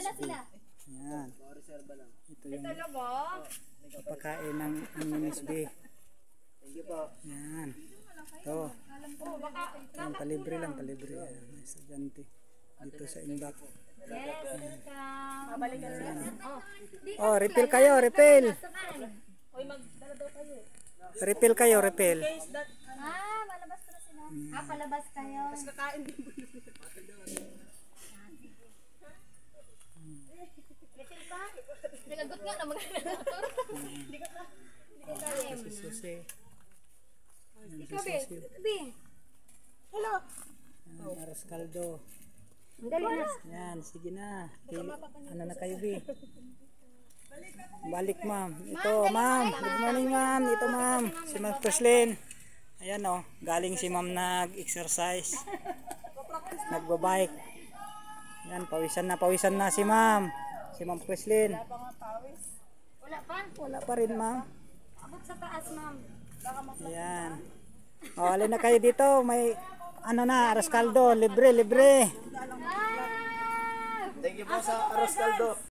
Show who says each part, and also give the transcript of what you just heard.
Speaker 1: MSB. Yan. Ito yung papakain ng MSB. Yan. Ito. Yan, palibre lang, palibre. Yan, may estudyante dito sa Imbak. Oh, refill kayo, refill. Refill kayo, refill.
Speaker 2: Malabas ko na sila. Palabas kayo. Mas kakain din. Refill pa? Nagagot nga na maganda. Hindi ko kaya.
Speaker 1: Susi.
Speaker 2: Ikaw, Be. Hello.
Speaker 1: Aras kaldo.
Speaker 2: Dali na.
Speaker 1: Yan, sige na. Ano na kayo, Bi? Balik, ma'am. Ito, ma'am. Good morning, ma'am. Ito, ma'am. Si Ma'am Preslin. Ayan, oh. Galing si ma'am nag-exercise. Nagbabike. Yan, pawisan na si ma'am. Si Ma'am Preslin.
Speaker 2: Wala pa?
Speaker 1: Wala pa rin, ma'am.
Speaker 2: Abot sa taas, ma'am.
Speaker 1: Ayan. O, alin na kayo dito. May, ano na, aras kaldo. Libre, libre.
Speaker 3: Thank you po sa aras kaldo.